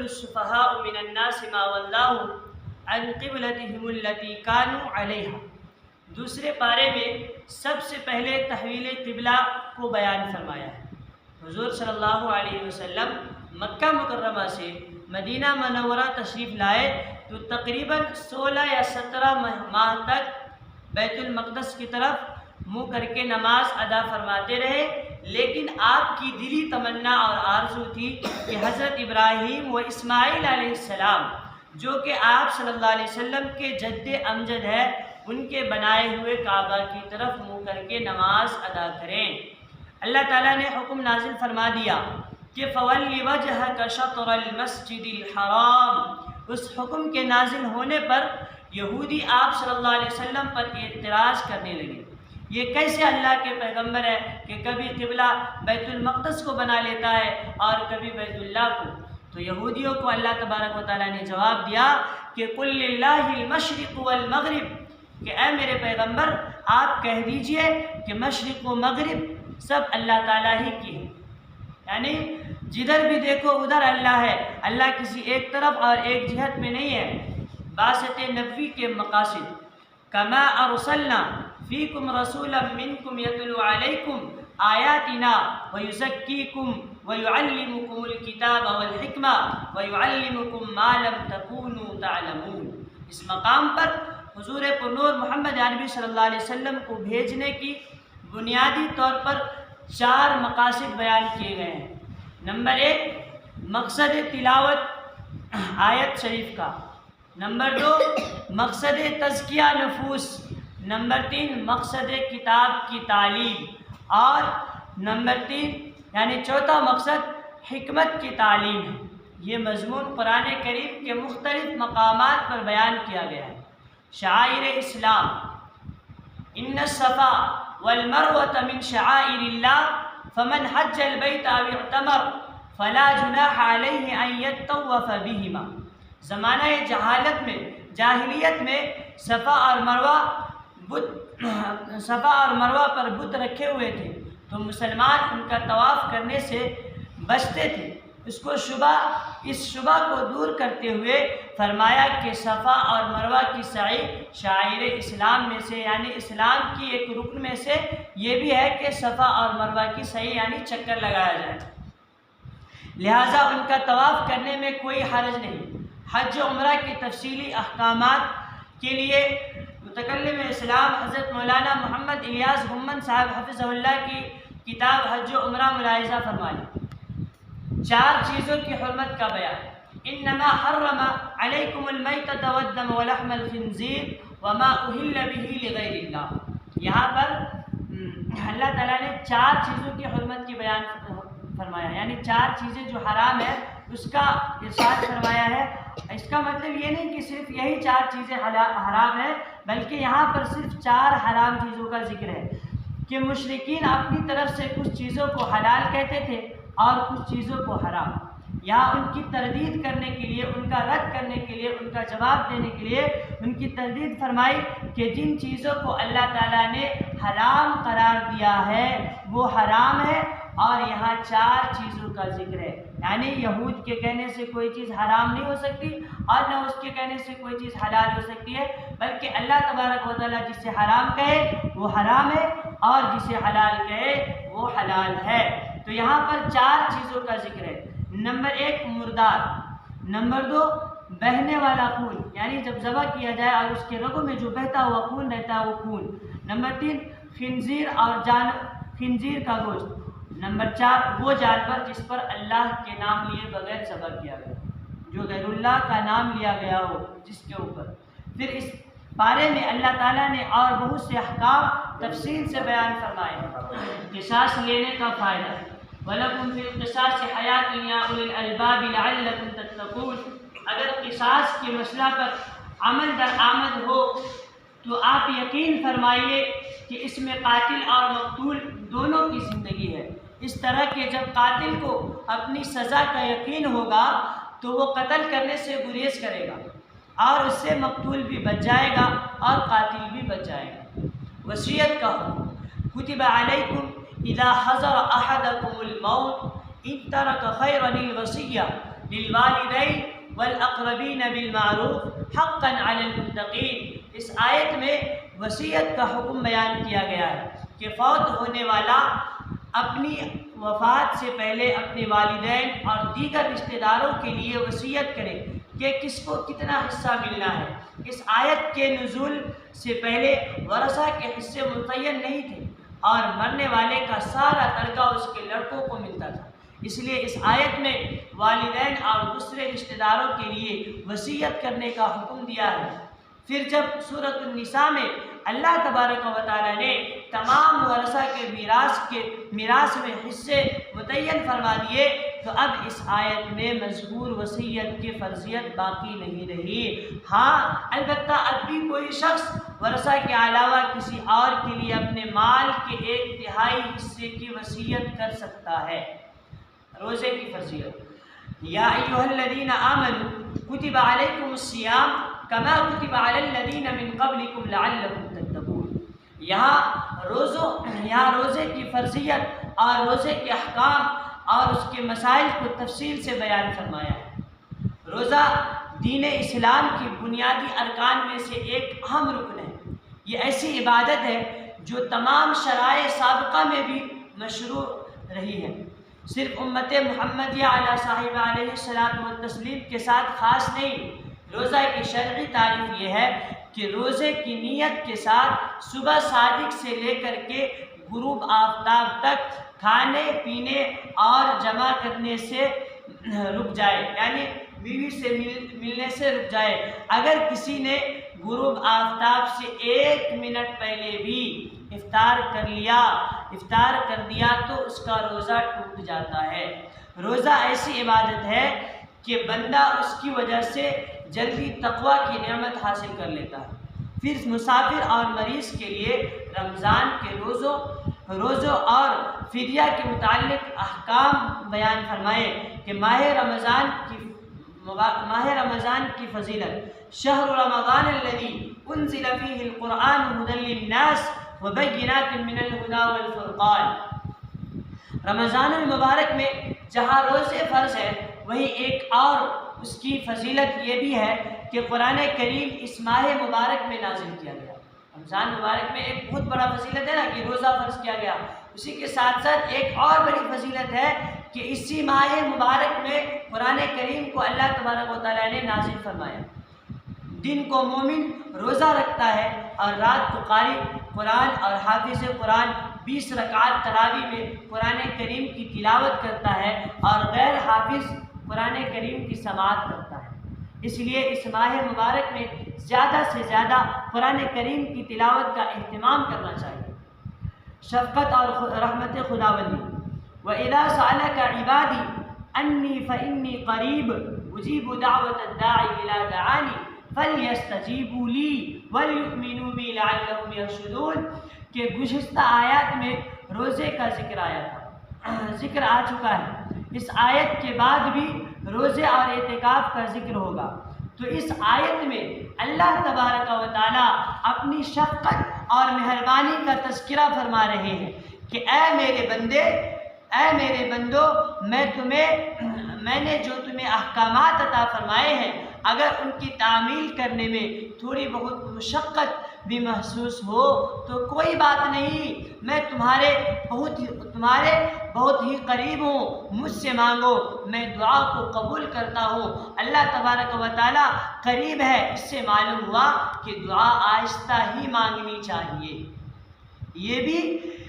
السفهاء من الناس ما ولاهم عن قبلتهم التي كانوا عليها۔ دوسرے پارے میں سب سے پہلے تحویل قبلہ کو بیان فرمایا ہے۔ حضور صلی اللہ علیہ وسلم مکہ مکرمہ سے مدینہ منورہ تشریف لائے تو تقریباً 16 یا 17 ماہ تک بیت المقدس کی طرف منہ کر کے نماز ادا فرماتے رہے، لیکن آپ کی دلی تمنا اور آرزو تھی کہ حضرت ابراہیم و اسماعیل علیہ السلام جو کہ آپ صلی اللہ علیہ وسلم کے جد امجد ہے، ان کے بنائے ہوئے کعبہ کی طرف منہ کر کے نماز ادا کریں۔ اللہ تعالیٰ نے حکم نازل فرما دیا کہ فَوَلِّ وَجْهَكَ شَطْرَ الْمَسْجِدِ الْحَرَامِ۔ اس حکم کے نازل ہونے پر یہودی آپ صلی اللہ علیہ وسلم پر اعتراض کرنے لگے، یہ کیسے اللہ کے پیغمبر ہے کہ کبھی قبلہ بیت المقدس کو بنا لیتا ہے اور کبھی بیت اللہ کو؟ تو یہودیوں کو اللہ تبارک و تعالیٰ نے جواب دیا کہ قُلْ لِلَّهِ الْمَشْرِقُ وَالْمَغْرِبُ، کہ اے میرے پیغمبر آپ کہہ دیجئے کہ مشرق و مغرب سب اللہ تعالیٰ ہی کی ہے، یعنی جدھر بھی دیکھو ادھر اللہ ہے، اللہ کسی ایک طرف اور ایک جہت میں نہیں ہے۔ باسط نبوی کے مقاصد کما ارسلنا فیکم رسولا منکم یتلو علیکم آیاتنا ویزکیکم ویعلمکم الکتاب والحکمہ ویعلمکم ما لم تکونوا تعلمون۔ اس مقام پر حضور پرنور محمد عربی صلی اللہ علیہ وسلم کو بھیجنے کی بنیادی طور پر 4 مقاصد بیان کیے گئے ہیں۔ نمبر 1 مقصد تلاوت آیت شریف کا، نمبر 2 مقصد تزکیہ نفوس، نمبر 3 مقصد کتاب کی تعلیم، اور نمبر 3 یعنی چوتھا مقصد حکمت کی تعلیم ہے۔ یہ مضمون قرآن کریم کے مختلف مقامات پر بیان کیا گیا ہے۔ شعائر اسلام، ان الصفا والمروة من شعائر اللہ فمن حج البیت او اعتمر فلا جناح علیہ ان یطوف بہما۔ زمانہ جاہلیت میں صفا اور مروہ پر بت رکھے ہوئے تھے، تو مسلمان ان کا طواف کرنے سے بچتے تھے۔ اس شبہ کو دور کرتے ہوئے فرمایا کہ صفا اور مروہ کی سعی شعائر اسلام میں سے، یعنی اسلام کی ایک رکن میں سے یہ بھی ہے کہ صفا اور مروہ کی سعی یعنی چکر لگایا جائے، لہٰذا ان کا طواف کرنے میں کوئی حرج نہیں۔ حج و عمرہ کی تفصیلی احکامات کے لیے متکلم اسلام حضرت مولانا محمد الیاس گھمن صاحب حفظہ اللہ کی کتاب حج و عمرہ ملاحظہ فرمائیں۔ 4 چیزوں کی حرمت کا بیان، انما حرم علیکم المیتۃ والدم ولحم الخنزیر وما اہل به لغیر اللہ۔ یہاں پر اللہ تعالیٰ نے 4 چیزوں کی حرمت کی بیان فرمایا، یعنی 4 چیزیں جو حرام ہے اس کا ارشاد فرمایا ہے۔ اس کا مطلب یہ نہیں کہ صرف یہی 4 چیزیں حرام ہیں، بلکہ یہاں پر صرف 4 حرام چیزوں کا ذکر ہے کہ مشرکین اپنی طرف سے کچھ چیزوں کو حلال کہتے تھے اور کچھ چیزوں کو حرام۔ یہاں ان کی تردید کرنے کے لیے، ان کا رد کرنے کے لیے، ان کا جواب دینے کے لیے ان کی تردید فرمائی کہ جن چیزوں کو اللہ تعالیٰ نے حرام قرار دیا ہے وہ حرام ہے، اور یہاں 4 چیزوں کا ذکر ہے، یعنی یہود کے کہنے سے کوئی چیز حرام نہیں ہو سکتی اور نہ اس کے کہنے سے کوئی چیز حلال ہو سکتی ہے، بلکہ اللہ تبارک و تعالیٰ جسے حرام کہے وہ حرام ہے اور جسے حلال کہے وہ حلال ہے۔ تو یہاں پر 4 چیزوں کا ذکر ہے۔ نمبر 1 مردار، نمبر 2 بہنے والا خون، یعنی جب ذبح کیا جائے اور اس کے رگوں میں جو بہتا ہوا خون رہتا ہے وہ خون، نمبر 3 خنزیر کا گوشت، نمبر 4 وہ جانور جس پر اللہ کے نام لیے بغیر ذبح کیا گیا، جو غیر اللہ کا نام لیا گیا ہو جس کے اوپر۔ پھر اس بارے میں اللہ تعالیٰ نے اور بہت سے احکام تفصیل سے بیان فرمائے۔ قصاص لینے کا فائدہ، وَلَكُمْ فِي الْقِصَاصِ حَيَاةٌ يَا أُولِي الْأَلْبَابِ لَعَلَّكُمْ تَتَّقُونَ۔ اگر قصاص کے مسئلہ پر عمل در آمد ہو تو آپ یقین فرمائیے کہ اس میں قاتل اور مقتول دونوں کی زندگی ہے، اس طرح کہ جب قاتل کو اپنی سزا کا یقین ہوگا تو وہ قتل کرنے سے گریز کرے گا اور اس سے مقتول بھی بچ جائے گا اور قاتل بھی بچ جائے گا۔ وصیت کا حکم، کتب علیکم اذا حضر احدکم الموت ان ترک خیرا الوصیہ للوالدین والاقربین بالمعروف حقا علی المتقین۔ اس آیت میں وصیت کا حکم بیان کیا گیا ہے کہ فوت ہونے والا اپنی وفات سے پہلے اپنے والدین اور دیگر رشتہ داروں کے لیے وصیت کرے کہ کس کو کتنا حصہ ملنا ہے۔ اس آیت کے نزول سے پہلے ورثہ کے حصے متعین نہیں تھے اور مرنے والے کا سارا ترکہ اس کے لڑکوں کو ملتا تھا، اس لیے اس آیت میں والدین اور دوسرے رشتہ داروں کے لیے وصیت کرنے کا حکم دیا ہے۔ پھر جب سورۃ النساء میں اللہ تبارک و تعالیٰ نے تمام ورثہ کے میراث میں حصے متعین فرما دیے تو اب اس آیت میں مذکور وصیت کی فرضیت باقی نہیں رہی۔ ہاں البتہ اب بھی کوئی شخص ورثہ کے علاوہ کسی اور کے لیے اپنے مال کے 1/3 حصے کی وصیت کر سکتا ہے۔ روزے کی فرضیت، یا ایھا الذین آمنوا کتب علیکم الصیام کما کتب علی الذین من قبلکم لعلکم تتقون۔ یہاں روزے کی فرضیت اور روزے کے احکام اور اس کے مسائل کو تفصیل سے بیان فرمایا ہے۔ روزہ دین اسلام کی بنیادی ارکان میں سے ایک اہم رکن ہے۔ یہ ایسی عبادت ہے جو تمام شرائع سابقہ میں بھی مشروع رہی ہے، صرف امت محمدیہ علی صاحب علیہ الصلاۃ والتسلیم کے ساتھ خاص نہیں۔ روزہ کی شرعی تعریف یہ ہے کہ روزے کی نیت کے ساتھ صبح صادق سے لے کر کے غروب آفتاب تک کھانے پینے اور جمع کرنے سے رک جائے، یعنی بیوی سے ملنے سے رک جائے۔ اگر کسی نے غروب آفتاب سے 1 منٹ پہلے بھی افطار کر دیا تو اس کا روزہ ٹوٹ جاتا ہے۔ روزہ ایسی عبادت ہے کہ بندہ اس کی وجہ سے جلدی تقویٰ کی نعمت حاصل کر لیتا ہے۔ پھر مسافر اور مریض کے لیے رمضان کے روزوں اور فدیہ کے متعلق احکام بیان فرمائے کہ ماہ رمضان کی فضیلت، شہر رمضان الذی انزل فیہ القرآن ھدی للناس وبینات من الھدی والفرقان۔ رمضان المبارک میں جہاں روزے فرض ہے وہیں ایک اور اس کی فضیلت یہ بھی ہے کہ قرآن کریم اس ماہ مبارک میں نازل کیا گیا۔ رمضان مبارک میں ایک بہت بڑا فضیلت ہے نا کہ روزہ فرض کیا گیا، اسی کے ساتھ ساتھ ایک اور بڑی فضیلت ہے کہ اسی ماہ مبارک میں قرآن کریم کو اللہ تبارک و تعالیٰ نے نازل فرمایا۔ دن کو مومن روزہ رکھتا ہے اور رات کو قاری قرآن اور حافظ قرآن 20 رکعات تراویح میں قرآن کریم کی تلاوت کرتا ہے اور غیر حافظ قرآن کریم کی سماعت کرتا ہے۔ اس لیے اس ماہ مبارک میں زیادہ سے زیادہ قرآن کریم کی تلاوت کا اہتمام کرنا چاہیے۔ شفقت اور رحمت خداوندی، وَإِذَا سَأَلَكَ عِبَادِي أَنِّي فَإِنِّي قَرِيبٌ أُجِيبُ دَعْوَةَ الدَّاعِ إِذَا دَعَانِ فَلْيَسْتَجِيبُوا لِي وَلْيُؤْمِنُوا بِي لَعَلَّهُمْ يَرْشُدُونَ کہ گزشتہ آیات میں روزے کا ذکر آیا تھا، ذکر آ چکا ہے۔ اس آیت کے بعد بھی روزے اور اعتکاف کا ذکر ہوگا، تو اس آیت میں اللہ تبارک و تعالیٰ اپنی شفقت اور مہربانی کا تذکرہ فرما رہے ہیں کہ اے میرے بندو، میں نے جو تمہیں احکامات عطا فرمائے ہیں، اگر ان کی تعمیل کرنے میں تھوڑی بہت مشقت بھی محسوس ہو تو کوئی بات نہیں، میں تمہارے بہت ہی قریب ہوں، مجھ سے مانگو، میں دعا کو قبول کرتا ہوں۔ اللہ تبارک و تعالیٰ قریب ہے، اس سے معلوم ہوا کہ دعا آہستہ ہی مانگنی چاہیے۔ یہ بھی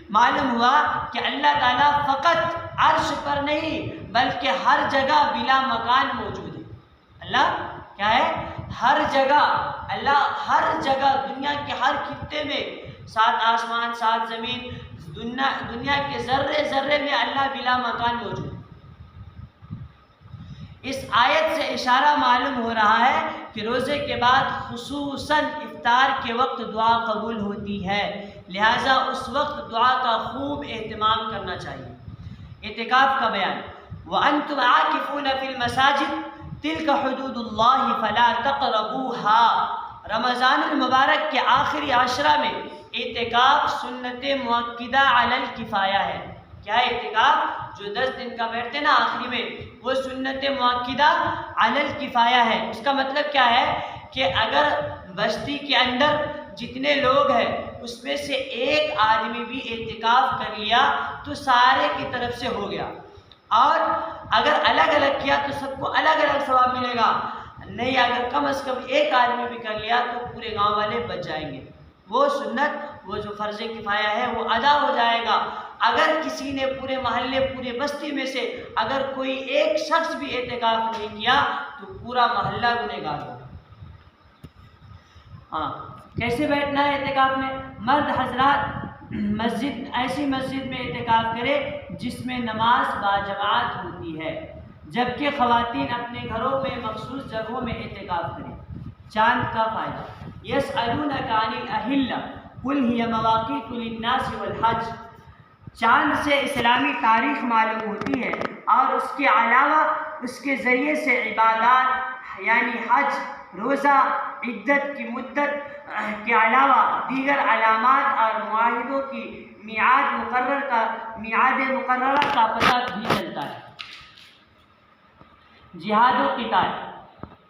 معلوم ہوا کہ اللہ تعالیٰ فقط عرش پر نہیں بلکہ ہر جگہ بلا مکان موجود ہے۔ اللہ کیا ہے؟ ہر جگہ، اللہ ہر جگہ، دنیا کے ہر خطے میں، 7 آسمان 7 زمین، دنیا کے ذرے ذرے میں اللہ بلا مکان موجود ہے۔ اس آیت سے اشارہ معلوم ہو رہا ہے کہ روزے کے بعد خصوصاً افطار کے وقت دعا قبول ہوتی ہے، لہٰذا اس وقت دعا کا خوب اہتمام کرنا چاہیے۔ اعتکاف کا بیان، وَأَنْتُمْ عَاكِفُونَ فِي الْمَسَاجِدِ تِلْكَ حُدُودُ اللَّهِ فَلَا تَقْرَبُوهَا۔ رمضان المبارک کے آخری عشرہ میں اعتکاف سنت مؤکدہ علی الکفایہ ہے، کیا ہے اعتکاف؟ جو 10 دن کا بیٹھتے نا آخری میں، وہ سنت مؤکدہ علی الکفایہ ہے۔ اس کا مطلب کیا ہے کہ اگر بستی کے اندر جتنے لوگ ہیں اس میں سے ایک آدمی بھی اعتکاف کر لیا تو سارے کی طرف سے ہو گیا، اور اگر الگ الگ کیا تو سب کو الگ الگ ثواب ملے گا، نہیں اگر کم از کم ایک آدمی بھی کر لیا تو پورے گاؤں والے بچ جائیں گے۔ وہ سنت، وہ جو فرض کفایہ ہے وہ ادا ہو جائے گا۔ اگر کسی نے پورے محلے پورے بستی میں سے اگر کوئی ایک شخص بھی اعتکاف نہیں کیا تو پورا محلہ گنہگار ہوگا۔ ہاں، کیسے بیٹھنا ہے اعتکاف میں؟ مرد حضرات ایسی مسجد میں اعتکاف کرے جس میں نماز باجماعت ہوتی ہے، جبکہ خواتین اپنے گھروں میں مخصوص جگہوں میں اعتکاف کریں۔ چاند کا فائدہ، یسألونک عن الأہلہ قل ہی مواقیت للناس والحج۔ چاند سے اسلامی تاریخ معلوم ہوتی ہے اور اس کے علاوہ اس کے ذریعے سے عبادات یعنی حج، روزہ، عدت کی مدت کے علاوہ دیگر علامات اور معاہدوں کی میعاد مقررہ کا پتہ بھی چلتا ہے۔ جہاد و قتال،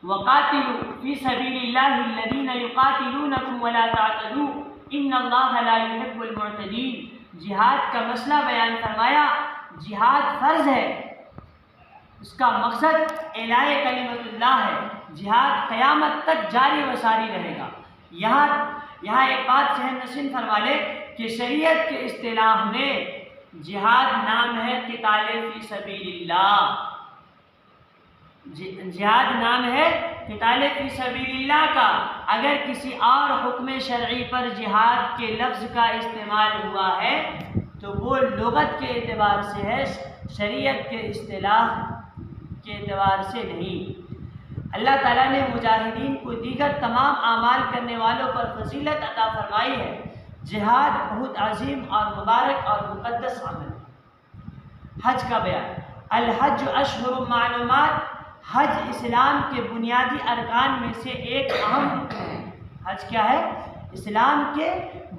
وقاتلوا فی سبیل اللہ الذین یقاتلونکم ولا تعتدوا ان اللہ لا یحب المعتدین۔ جہاد کا مسئلہ بیان فرمایا۔ جہاد فرض ہے، اس کا مقصد اعلاء کلمت اللہ ہے۔ جہاد قیامت تک جاری و ساری رہے گا۔ یہاں ایک بات ذہن نشین فرما لے کہ شریعت کے اصطلاح میں جہاد نام ہے قتال فی سبیل اللہ۔ جہاد نام ہے قتال فی سبیل اللہ کا۔ اگر کسی اور حکم شرعی پر جہاد کے لفظ کا استعمال ہوا ہے تو وہ لغت کے اعتبار سے ہے، شریعت کے اصطلاح کے اعتبار سے نہیں۔ اللہ تعالیٰ نے مجاہدین کو دیگر تمام اعمال کرنے والوں پر فضیلت عطا فرمائی ہے۔ جہاد بہت عظیم اور مبارک اور مقدس عمل ہے۔ حج کا بیان، الحج اشہر معلومات۔ حج اسلام کے بنیادی ارکان میں سے ایک اہم رکن ہے۔ حج کیا ہے؟ اسلام کے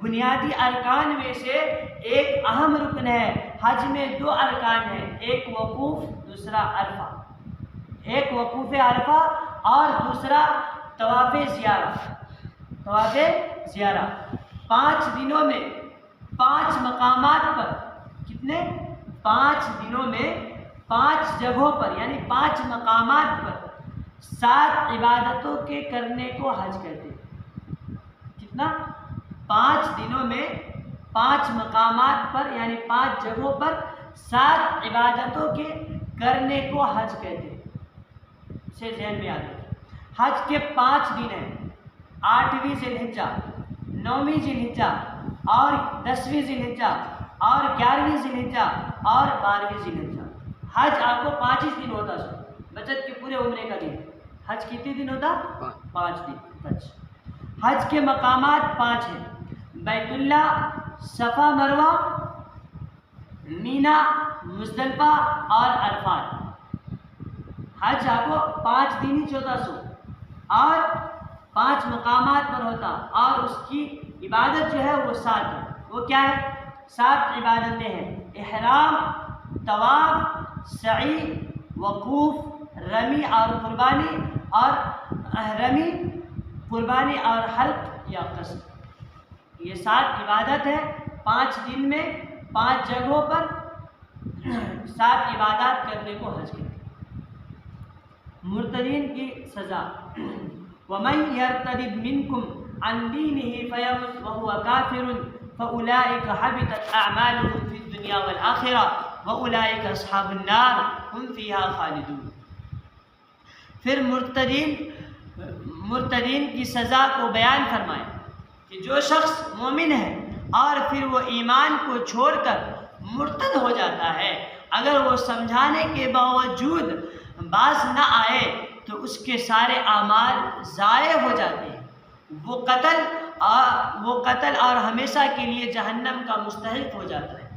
بنیادی ارکان میں سے ایک اہم رکن ہے۔ حج میں 2 ارکان ہیں، ایک وقوف، دوسرا عرفہ۔ ایک وقوف عرفہ اور دوسرا طواف زیارہ۔ طواف زیارہ 5 دنوں میں 5 مقامات پر، کتنے؟ 5 دنوں میں 5 جگہوں پر یعنی 5 مقامات پر 7 عبادتوں کے کرنے کو حج کہتے ہیں۔ کتنا؟ 5 دنوں میں 5 مقامات پر یعنی 5 جگہوں پر 7 عبادتوں کے کرنے کو حج کہتے ہیں۔ اسے ذہن میں یاد رکھیں۔ حج کے 5 دن ہیں، 8ویں ذی الحجہ، 9ویں ذی الحجہ اور 10ویں ذی الحجہ اور 11ویں ذی الحجہ اور 12ویں ذی الحجہ۔ حج آپ کو 5 ہی دن ہوتا ہے، بچت کے پورے عمرے کا دن۔ حج کتنے دن ہوتا؟ 5 دن۔ حج کے مقامات 5 ہیں، بیت اللہ، صفا مروہ، مینا، مزدلفہ اور عرفات۔ حج آپ کو 5 دن ہی 1400 اور 5 مقامات پر ہوتا، اور اس کی عبادت جو ہے وہ 7 ہے۔ وہ کیا ہے؟ 7 عبادتیں ہیں، احرام، طواف، سعی، وقوف، رمی اور قربانی اور حلق یا قصد۔ یہ 7 عبادت ہے، 5 دن میں 5 جگہوں پر 7 عبادات کرنے کو حج کہتے ہیں۔ مرتدین کی سزا، وَمَن يَرْتَدِدْ مِنْكُمْ عَنْ دِينِهِ فَيَمُتْ وَهُوَ كَافِرٌ فَأُولَٰئِكَ حَبِطَتْ أَعْمَالُهُمْ فِي الدُّنْيَا وَالْآخِرَةِ وَأُولَٰئِكَ أَصْحَابُ النَّارِ هُمْ فِيهَا خَالِدُونَ۔ پھر مرتدین کی سزا کو بیان فرمائیں کہ جو شخص مومن ہے اور پھر وہ ایمان کو چھوڑ کر مرتد ہو جاتا ہے، اگر وہ سمجھانے کے باوجود باز نہ آئے تو اس کے سارے اعمال ضائع ہو جاتے ہیں۔ وہ قتل اور ہمیشہ کے لیے جہنم کا مستحق ہو جاتا ہے۔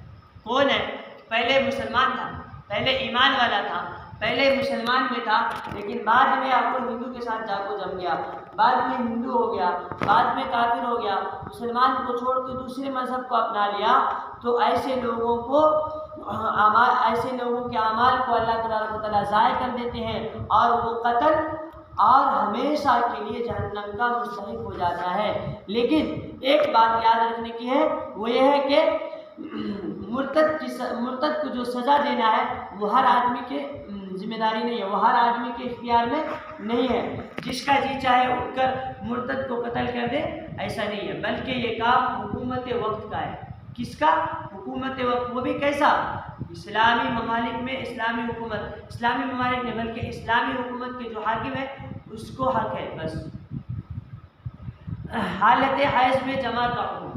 کون ہے؟ پہلے مسلمان تھا، پہلے ایمان والا تھا، پہلے مسلمان میں تھا، لیکن بعد میں آپ کو ہندو کے ساتھ جاگو جم گیا، بعد میں ہندو ہو گیا، بعد میں کافر ہو گیا، مسلمان کو چھوڑ کے دوسرے مذہب کو اپنا لیا، تو ایسے لوگوں کو ایسے لوگوں کے اعمال کو اللہ تبارک و تعالیٰ ضائع کر دیتے ہیں اور وہ قتل اور ہمیشہ کے لیے جہنم کا مستحق ہو جاتا ہے۔ لیکن ایک بات یاد رکھنے کی ہے، وہ یہ ہے کہ مرتد کو جو سزا دینا ہے وہ ہر آدمی کے ذمہ داری نہیں ہے، وہ ہر آدمی کے اختیار میں نہیں ہے۔ جس کا جی چاہے اٹھ کر مرتد کو قتل کر دے، ایسا نہیں ہے، بلکہ یہ کام حکومت وقت کا ہے۔ کس کا؟ حکومت وقت، وہ بھی کیسا؟ اسلامی ممالک میں اسلامی حکومت، اسلامی ممالک میں بلکہ اسلامی حکومت کے جو حاکم ہے اس کو حق ہے بس۔ حالت حیض میں جماع کا حکم،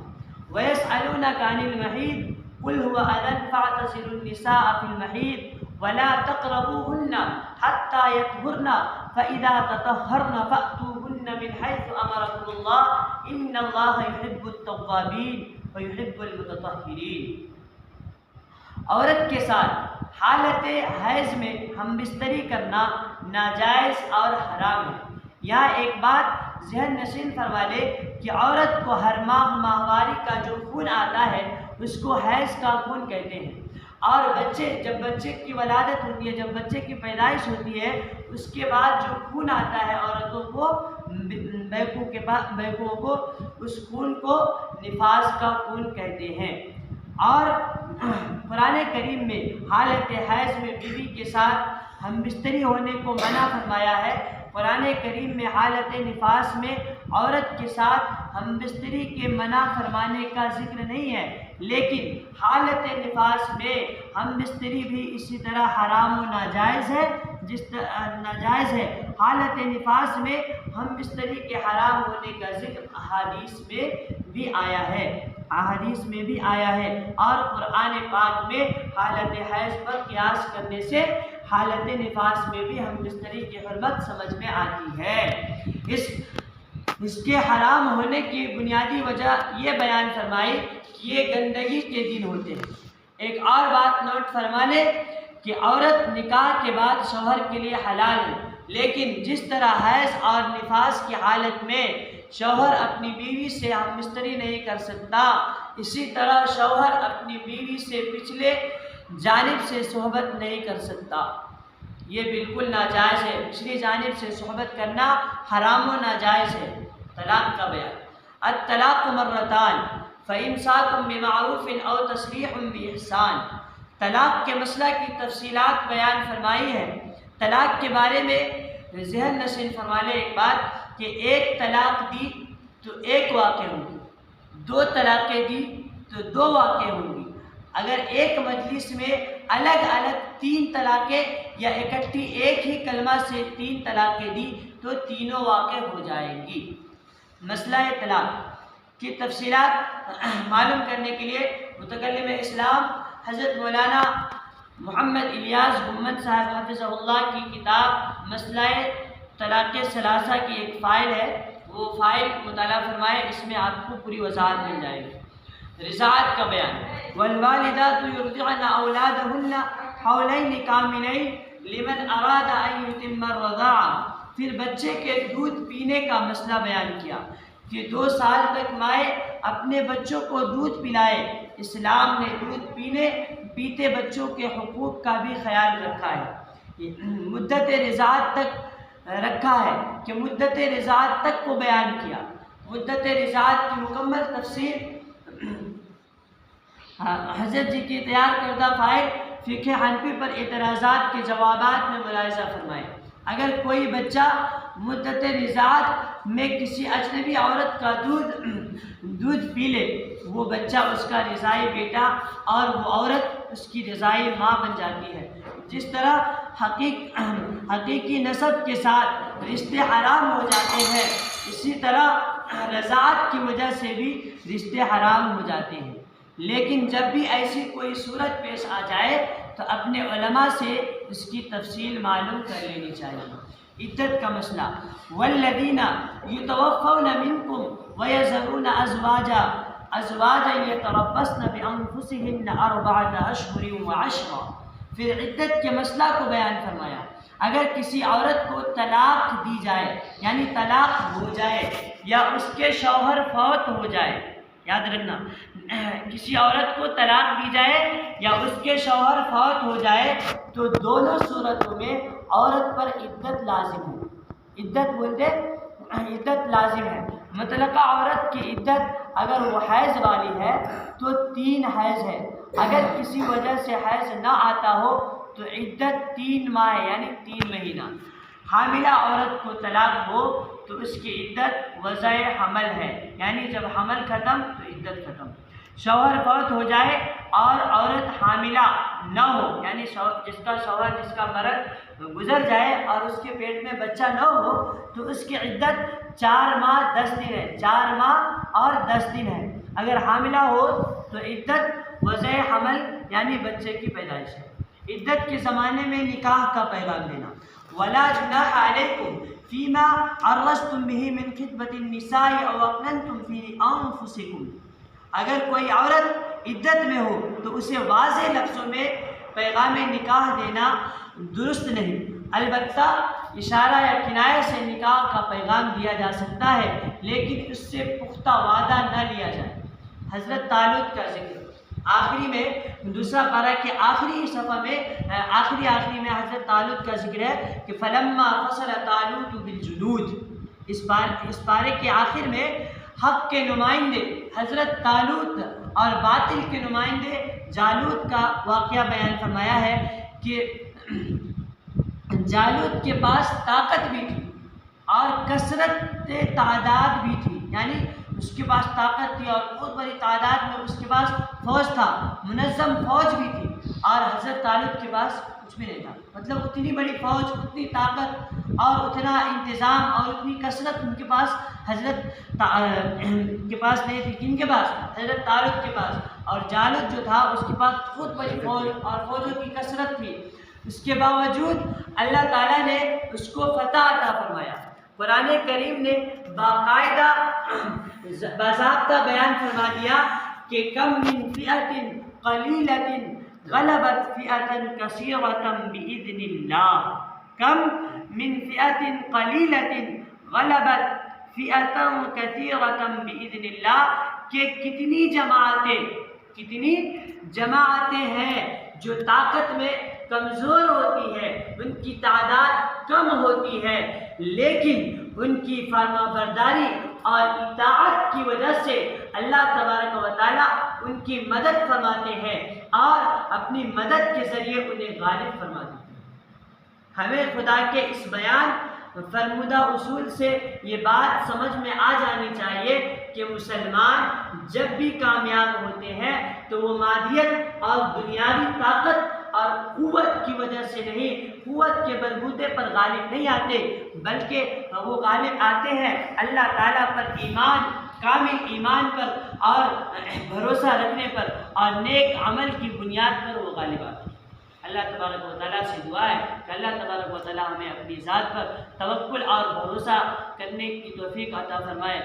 وَيَسْأَلُونَكَ عَنِ الْمَحِيضِ قُلْ هُوَ أَذًى فَاعْتَزِلُوا النِّسَاءَ فِي الْمَحِيضِ وَلَا تَقْرَبُوهُنَّ حَتَّى يَطْهُرْنَ فَإِذَا تَطَهَّرْنَ فَأْتُوهُنَّ مِنْ حَيْثُ أَمَرَكُمُ اللَّهُ إِنَّ اللَّهَ يُحِبُّ التَّوَّابِينَ وَيُحِبُّ الْمُتَطَهِّرِينَ۔ عورت کے ساتھ حالت حیض میں ہم بستری کرنا ناجائز اور حرام ہے۔ یہاں ایک بات ذہن نشین فرما لے کہ عورت کو ہر ماہ ماہواری کا جو خون آتا ہے اس کو حیض کا خون کہتے ہیں، اور جب بچے کی ولادت ہوتی ہے، جب بچے کی پیدائش ہوتی ہے، اس کے بعد جو خون آتا ہے عورتوں کو، بیکوں کو، اس خون کو نفاس کا خون کہتے ہیں۔ اور قرآن کریم میں حالت حیض میں بیوی کے ساتھ ہم بستری ہونے کو منع فرمایا ہے۔ قرآن کریم میں حالت نفاس میں عورت کے ساتھ ہم بستری کے منع فرمانے کا ذکر نہیں ہے، لیکن حالت نفاس میں ہم بستری بھی اسی طرح حرام و ناجائز ہے۔ ناجائز ہے۔ حالت نفاس میں ہم بستری کے حرام ہونے کا ذکر احادیث میں بھی آیا ہے، اور قرآن پاک میں حالت حیض پر قیاس کرنے سے حالت نفاس میں بھی ہم بستری کی حرمت سمجھ میں آتی ہے۔ اس کے حرام ہونے کی بنیادی وجہ یہ بیان فرمائی کہ یہ گندگی کے دن ہوتے ہیں۔ ایک اور بات نوٹ فرما لے کہ عورت نکاح کے بعد شوہر کے لیے حلال ہے، لیکن جس طرح حیض اور نفاس کی حالت میں شوہر اپنی بیوی سے ہم بستری نہیں کر سکتا، اسی طرح شوہر اپنی بیوی سے پچھلے جانب سے صحبت نہیں کر سکتا۔ یہ بالکل ناجائز ہے، پچھلی جانب سے صحبت کرنا حرام و ناجائز ہے۔ طلاق کا بیان، الطلاق مرتان فإمساک بمعروف أو تسریح بإحسان۔ طلاق کے مسئلہ کی تفصیلات بیان فرمائی ہے۔ طلاق کے بارے میں ذہن نشین فرما لے ایک بات کہ ایک طلاق دی تو ایک واقع ہوگی، دو طلاقیں دی تو دو واقع ہوں گی۔ اگر ایک مجلس میں الگ الگ تین طلاقیں یا اکٹھی ایک ہی کلمہ سے تین طلاقیں دی تو تینوں واقع ہو جائیں گی۔ مسئلہ طلاق کی تفصیلات معلوم کرنے کے لیے متکلم اسلام حضرت مولانا محمد الیاس محمد صاحب حفظہ اللہ کی کتاب مسئلہ طلاق ثلاثہ کی ایک فائل ہے، وہ فائل مطالعہ فرمائے، اس میں آپ کو پوری وضاحت مل جائے گی۔ رضاعت کا بیان، والوالدات یرضعن اولادهن حولین کاملین لمن اراد ان یتم الرضاعہ۔ پھر بچے کے دودھ پینے کا مسئلہ بیان کیا کہ 2 سال تک مائیں اپنے بچوں کو دودھ پلائے۔ اسلام نے دودھ پیتے بچوں کے حقوق کا بھی خیال رکھا ہے۔ مدت رضاعت تک رکھا ہے کہ مدت رضاعت تک کو بیان کیا۔ مدت رضاعت کی مکمل تفسیر حضرت جی کی تیار کردہ فائل فقہ حنفی پر اعتراضات کے جوابات میں ملاحظہ فرمائے۔ اگر کوئی بچہ مدت رضاعت میں کسی اجنبی عورت کا دودھ پی لے، وہ بچہ اس کا رضائی بیٹا اور وہ عورت اس کی رضائی ماں بن جاتی ہے۔ جس طرح حقیقی نسب کے ساتھ رشتے حرام ہو جاتے ہیں، اسی طرح رضاعت کی وجہ سے بھی رشتے حرام ہو جاتے ہیں۔ لیکن جب بھی ایسی کوئی صورت پیش آ جائے تو اپنے علماء سے اس کی تفصیل معلوم کر لینی چاہیے۔ عدت کا مسئلہ، والذین یتوفون منکم ویذرون ازواجا یتربصن بانفسہن 4 اشہر وعشرا۔ پھر عدت کے مسئلہ کو بیان فرمایا۔ اگر کسی عورت کو طلاق دی جائے، یعنی طلاق ہو جائے یا اس کے شوہر فوت ہو جائے، یاد رکھنا کسی عورت کو طلاق دی جائے یا اس کے شوہر فوت ہو جائے تو دونوں صورتوں میں عورت پر عدت لازم ہے۔ عدت بولتے عدت لازم ہے۔ مطلقہ عورت کی عدت اگر وہ حیض والی ہے تو 3 حیض ہے، اگر کسی وجہ سے حیض نہ آتا ہو تو عدت 3 ماہ ہے، یعنی 3 مہینہ۔ حاملہ عورت کو طلاق ہو تو اس کی عدت وضع حمل ہے، یعنی جب حمل ختم تو عدت ختم۔ شوہر فوت ہو جائے اور عورت حاملہ نہ ہو، یعنی جس کا شوہر جس کا مرد گزر جائے اور اس کے پیٹ میں بچہ نہ ہو تو اس کی عدت 4 ماہ 10 دن ہے، 4 ماہ اور 10 دن ہے۔ اگر حاملہ ہو تو عدت وضع حمل یعنی بچے کی پیدائش ہے۔ عدت کے زمانے میں نکاح کا پیغام دینا۔ وَلَا جُنَاحَ عَلَيْكُمْ فِيمَا عَرَّضْتُم بِهِ مِنْ خِطْبَةِ النِّسَاءِ أَوْ أَكْنَنْتُمْ فِي أَنفُسِكُمْ۔ اگر کوئی عورت عدت میں ہو تو اسے واضح لفظوں میں پیغام نکاح دینا درست نہیں، البتہ اشارہ یا کنایہ سے نکاح کا پیغام دیا جا سکتا ہے، لیکن اس سے پختہ وعدہ نہ لیا جائے۔ حضرت طالوت کا ذکر آخری میں، دوسرا پارہ کے آخری صفحہ میں آخری میں حضرت طالوت کا ذکر ہے کہ فلما فصل طالوت بالجنود۔ اس پارے کے آخر میں حق کے نمائندے حضرت طالوت اور باطل کے نمائندے جالوت کا واقعہ بیان فرمایا ہے کہ جالوت کے پاس طاقت بھی تھی اور کثرت تعداد بھی تھی، یعنی اس کے پاس طاقت تھی اور بہت بڑی تعداد میں اس کے پاس فوج تھا، منظم فوج بھی تھی، اور حضرت طالوت کے پاس کچھ بھی نہیں تھا۔ مطلب اتنی بڑی فوج، اتنی طاقت اور اتنا انتظام اور اتنی کثرت ان کے پاس حضرت کے پاس نہیں تھی۔ کن کے پاس؟ حضرت طالوت کے پاس۔ اور جالوت جو تھا اس کے پاس بہت بڑی فوج اور فوجوں کی کثرت تھی، اس کے باوجود اللہ تعالیٰ نے اس کو فتح عطا فرمایا۔ قرآن کریم نے باقاعدہ باضابطہ بیان فرما دیا کہ کم من فئۃ قلیلۃ غلبت فئۃ کثیرۃ بإذن اللہ، کم من فئۃ قلیلۃ غلبت فئۃ کثیرۃ بإذن اللہ، کہ کتنی جماعتیں ہیں جو طاقت میں کمزور ہوتی ہے، ان کی تعداد کم ہوتی ہے، لیکن ان کی فرما برداری اور اطاعت کی وجہ سے اللہ تبارک و تعالیٰ ان کی مدد فرماتے ہیں اور اپنی مدد کے ذریعے انہیں غالب فرماتے ہیں۔ ہمیں خدا کے اس بیان فرمودہ اصول سے یہ بات سمجھ میں آ جانی چاہیے کہ مسلمان جب بھی کامیاب ہوتے ہیں تو وہ مادیت اور دنیاوی طاقت اور قوت کی وجہ سے نہیں، قوت کے بلبوتے پر غالب نہیں آتے، بلکہ وہ غالب آتے ہیں اللہ تعالیٰ پر ایمان، کامل ایمان پر اور بھروسہ رکھنے پر اور نیک عمل کی بنیاد پر وہ غالب آتے ہیں۔ اللہ تبارک و تعالیٰ سے دعا ہے کہ اللہ تبارک و تعالیٰ ہمیں اپنی ذات پر توکل اور بھروسہ کرنے کی توفیق عطا فرمائے۔